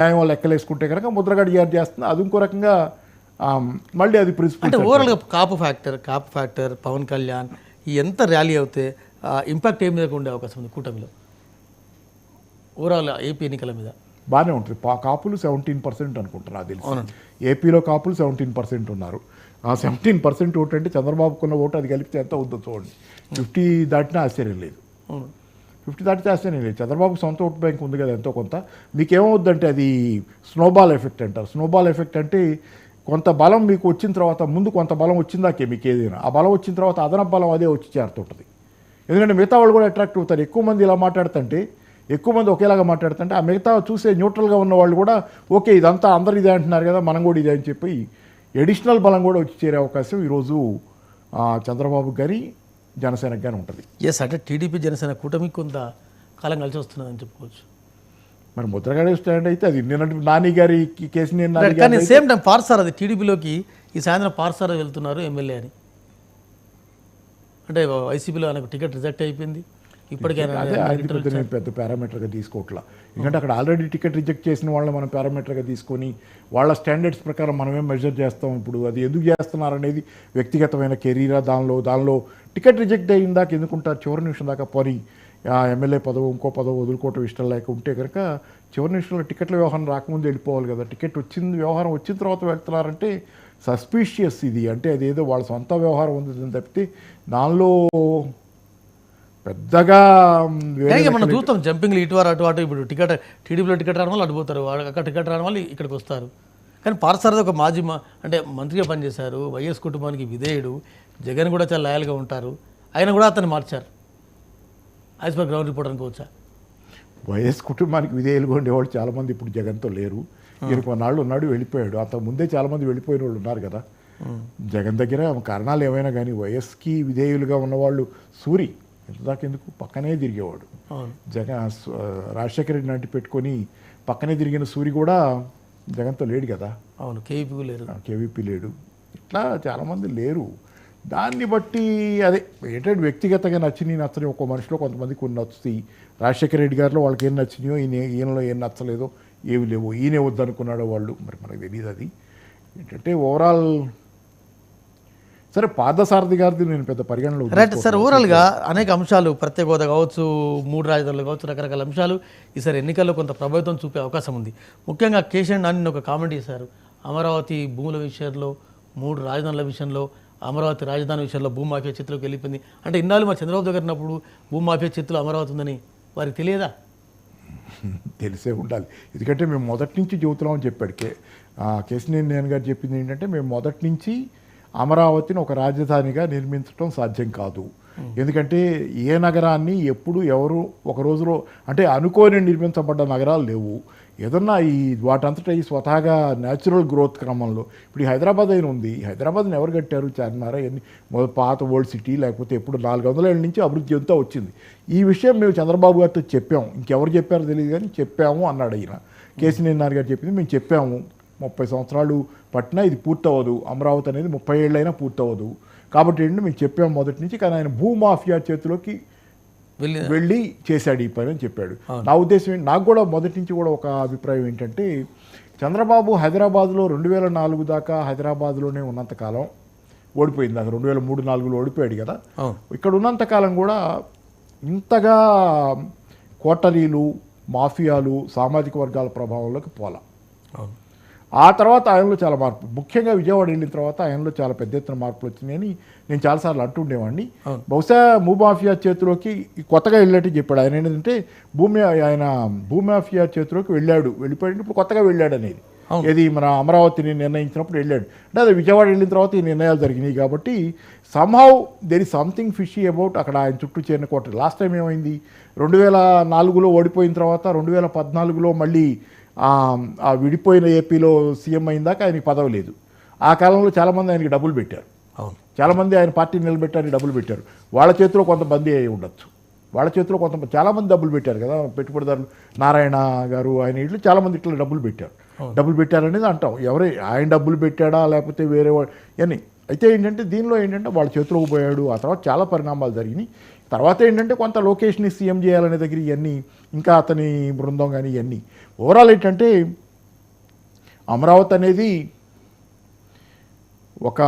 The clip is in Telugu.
న్యాయం లెక్కలేసుకుంటే కనుక ముద్రగడ టీఆర్ చేస్తుంది. అది ఇంకో రకంగా మళ్ళీ అది ప్రిన్సిపల్. అంటే ఓవరాల్గా కాపు ఫ్యాక్టర్ పవన్ కళ్యాణ్ ఎంత ర్యాలీ అవుతే ఇంపాక్ట్ ఏం లేకుండా ఉండే అవకాశం ఉంది కూటమిలో ఓవరాల్ ఏపీ ఎన్నికల మీద? బాగానే ఉంటుంది. కాపులు 17% అనుకుంటున్నా తెలిసి. ఏపీలో కాపులు 17% ఉన్నారు. ఆ 17% ఓటు అంటే చంద్రబాబుకున్న ఓటు అది కలిపితే ఎంత అవుతుందో చూడండి. 50 దాటినా ఆశ్చర్యం లేదు. 50 దాటితే ఆశ్చర్యం లేదు. చంద్రబాబు సొంత ఓటు బ్యాంక్ ఉంది కదా ఎంతో కొంత. మీకేమవుద్దంటే అది స్నోబాల్ ఎఫెక్ట్ అంటారు. స్నోబాల్ ఎఫెక్ట్ అంటే కొంత బలం మీకు వచ్చిన తర్వాత, ముందు కొంత బలం వచ్చిందాకే మీకు ఏదైనా, ఆ బలం వచ్చిన తర్వాత అదనపు బలం అదే వచ్చి చేరుతుంటుంది. ఎందుకంటే మిగతా వాళ్ళు కూడా అట్రాక్ట్ అవుతారు. ఎక్కువ మంది ఇలా మాట్లాడుతుంటే, ఎక్కువ మంది ఒకేలాగా మాట్లాడుతుంటే ఆ మిగతా చూసే న్యూట్రల్గా ఉన్న వాళ్ళు కూడా ఓకే ఇదంతా అందరు ఇదే అంటున్నారు కదా, మనం కూడా ఇదే అని చెప్పి ఎడిషనల్ బలం కూడా వచ్చి చేరే అవకాశం ఈరోజు చంద్రబాబు గారి జనసేనకు కానీ ఉంటుంది. ఎస్, అంటే టీడీపీ జనసేన కూటమి కొంత కాలం కలిసి వస్తున్నదని చెప్పుకోవచ్చు. మరి ముద్రగడ స్టాండ్ అయితే అది నిన్నటి నాని గారి కేసు కానీ సేమ్ టైం పార్సార్ అది టీడీపీలోకి ఈ సాయంత్రం పార్సార్ వెళ్తున్నారు ఎమ్మెల్యే అని, అంటే వైసీపీలో ఆయనకు టికెట్ రిజెక్ట్ అయిపోయింది. ఇప్పటికైనా నేను పెద్ద పారామీటర్గా తీసుకోవట్లా. ఎందుకంటే అక్కడ ఆల్రెడీ టికెట్ రిజెక్ట్ చేసిన వాళ్ళని మనం పారామీటర్గా తీసుకొని వాళ్ళ స్టాండర్డ్స్ ప్రకారం మనమేం మెజర్ చేస్తాం. ఇప్పుడు అది ఎందుకు చేస్తున్నారు అనేది వ్యక్తిగతమైన కెరీరా, దానిలో టికెట్ రిజెక్ట్ అయిన దాకా ఎందుకుంటారు చివరి నిమిషం దాకా. పోనీ ఎమ్మెల్యే పదవి ఇంకో పదవి వదులుకోవటం ఇష్టం లేక ఉంటే కనుక చివరి నిమిషంలో టికెట్ల వ్యవహారం రాకముందు వెళ్ళిపోవాలి కదా. టికెట్ వ్యవహారం వచ్చిన తర్వాత వెళ్తున్నారంటే సస్పీషియస్ ఇది. అంటే అదేదో వాళ్ళ సొంత వ్యవహారం ఉంది తప్పితే దానిలో పెద్దగా మనం చూస్తాం జంపింగ్లు ఇటు అటు. ఇప్పుడు టికెట్ టీడీపీలో టికెట్ రావడం వల్ల అడిపోతారు, అక్కడ టికెట్ రావడం వల్ల ఇక్కడికి వస్తారు. కానీ పార్సారథి ఒక మాజీ అంటే మంత్రిగా పనిచేశారు, వైఎస్ కుటుంబానికి విధేయుడు, జగన్ కూడా చాలా లాయల్గా ఉంటారు. ఆయన కూడా అతన్ని మార్చారు. యాజ్ పర్ గ్రౌండ్ రిపోర్ట్ అనుకోవచ్చా? వైఎస్ కుటుంబానికి విధేయులుగా ఉండేవాళ్ళు చాలామంది ఇప్పుడు జగన్తో లేరు. ఈయన కొన్నాళ్ళు ఉన్నాడు, వెళ్ళిపోయాడు. అంతకుముందే చాలామంది వెళ్ళిపోయిన వాళ్ళు ఉన్నారు కదా. జగన్ దగ్గర కారణాలు ఏమైనా కానీ వైఎస్కి విధేయులుగా ఉన్నవాళ్ళు సూరి ఎంతదాకెందుకు పక్కనే తిరిగేవాడు. రాజశేఖర రెడ్డి నాటి పెట్టుకొని పక్కనే తిరిగిన సూరి కూడా జగన్తో లేడు కదా. అవును, కేవీపీ లేడు. ఇట్లా చాలామంది లేరు. దాన్ని బట్టి అదే ఏంటంటే వ్యక్తిగతంగా నచ్చని ఒక్కో మనిషిలో కొంతమంది కొన్ని నచ్చుతాయి. రాజశేఖర రెడ్డి గారిలో వాళ్ళకి ఏం నచ్చినాయో ఈయనలో ఏం నచ్చలేదో ఏమి లేవో, ఈయనే వద్దనుకున్నాడో వాళ్ళు, మరి మనకు తెలియదు. అది ఏంటంటే ఓవరాల్ సరే పార్థసారథి గారిది నేను పెద్ద పరిగణలో రైట్ సార్. ఓవరాల్గా అనేక అంశాలు, ప్రత్యేక హోదా కావచ్చు, 3 రాజధానులు కావచ్చు, రకరకాల అంశాలు ఈసారి ఎన్నికల్లో కొంత ప్రభావితం చూపే అవకాశం ఉంది. ముఖ్యంగా కేశవ్ నాని ఒక కామెంట్ చేశారు, అమరావతి భూముల విషయంలో, 3 రాజధానుల విషయంలో, అమరావతి రాజధాని విషయంలో భూమాఫియా చేతిలోకి వెళ్ళిపోయింది. అంటే ఇన్నాళ్ళు మా చంద్రబాబు దగ్గర ఉన్నప్పుడు భూమాఫియా చేతిలో అమరావతి ఉందని వారికి తెలియదా? తెలిసే ఉండాలి. ఎందుకంటే మేము మొదటి నుంచి చెబుతున్నామని చెప్పాడు కేశినేని నేను గారు చెప్పింది ఏంటంటే, మేము మొదటి నుంచి అమరావతిని ఒక రాజధానిగా నిర్మించడం సాధ్యం కాదు. ఎందుకంటే ఏ నగరాన్ని ఎప్పుడు ఎవరు ఒక రోజులో అంటే అనుకోని నిర్మించబడ్డ నగరాలు లేవు. ఏదన్నా వాటంతటా ఈ స్వతహాగా న్యాచురల్ గ్రోత్ క్రమంలో ఇప్పుడు ఈ హైదరాబాద్ అయిన ఉంది. హైదరాబాద్ని ఎవరు కట్టారు? చార్మినార్ ఎన్ని పాత ఓల్డ్ సిటీ, లేకపోతే ఎప్పుడు 400 ఏళ్ళ నుంచి అభివృద్ధి అంతా వచ్చింది. ఈ విషయం మేము చంద్రబాబు గారితో చెప్పాము. ఇంకెవరు చెప్పారో తెలియదు కానీ చెప్పాము అన్నాడు ఆయన. కేశినేని నాని గారు చెప్పింది మేము చెప్పాము. 30 సంవత్సరాలు పట్టినా ఇది పూర్తవ్వదు, అమరావతి అనేది 30 ఏళ్ళైనా పూర్తవ్వదు. కాబట్టి ఏంటంటే మేము చెప్పాము మొదటి నుంచి. కానీ ఆయన భూమాఫియా చేతిలోకి వెళ్ళి చేశాడు ఈ పని అని చెప్పాడు. నా ఉద్దేశం నాకు కూడా మొదటి నుంచి కూడా ఒక అభిప్రాయం ఏంటంటే, చంద్రబాబు హైదరాబాద్లో 2004 దాకా హైదరాబాద్లోనే ఉన్నంతకాలం ఓడిపోయింది. దాకా 2003-04లో ఓడిపోయాడు కదా. ఇక్కడ ఉన్నంతకాలం కూడా ఇంతగా కోటరీలు, మాఫియాలు, సామాజిక వర్గాల ప్రభావంలోకి పోలా. ఆ తర్వాత ఆయనలో చాలా మార్పు, ముఖ్యంగా విజయవాడ వెళ్ళిన తర్వాత ఆయనలో చాలా పెద్ద ఎత్తున మార్పులు వచ్చినాయని నేను చాలాసార్లు అంటుండేవాడిని. బహుశా భూమాఫియా చేతిలోకి కొత్తగా వెళ్ళేట్టు చెప్పాడు ఆయన. ఏంటంటే ఆయన భూమాఫియా చేతిలోకి వెళ్ళిపోయాడు, ఇప్పుడు కొత్తగా వెళ్ళాడు అనేది. ఏది మన అమరావతిని నిర్ణయించినప్పుడు వెళ్ళాడు అంటే అది విజయవాడ వెళ్ళిన తర్వాత ఈ నిర్ణయాలు జరిగినాయి. కాబట్టి somehow there is something fishy about అక్కడ ఆయన చుట్టూ చేరిన కోట. లాస్ట్ టైం ఏమైంది, 2004లో ఓడిపోయిన తర్వాత 2014లో మళ్ళీ ఆ విడిపోయిన ఏపీలో సీఎం అయిన దాకా ఆయనకి పదవి లేదు. ఆ కాలంలో చాలామంది ఆయనకి డబ్బులు పెట్టారు, చాలామంది ఆయన పార్టీని నిలబెట్టారని డబ్బులు పెట్టారు. వాళ్ళ చేతిలో కొంతమంది అయి ఉండొచ్చు, వాళ్ళ చేతిలో చాలామంది డబ్బులు పెట్టారు కదా పెట్టుబడిదారులు. నారాయణ గారు ఆయన ఇట్లు చాలామంది ఇట్లా డబ్బులు పెట్టారనేది అంటాం. ఆయన డబ్బులు పెట్టాడా లేకపోతే వేరే వాళ్ళు అని. అయితే ఏంటంటే దీనిలో ఏంటంటే వాళ్ళ చేతిలోకి పోయాడు. ఆ తర్వాత చాలా పరిణామాలు జరిగినాయి. తర్వాత ఏంటంటే కొంత లోకేష్ని సీఎం చేయాలనే దగ్గర ఇవన్నీ, ఇంకా అతని బృందం కానీ ఇవన్నీ. ఓవరాల్ ఏంటంటే అమరావతి అనేది ఒక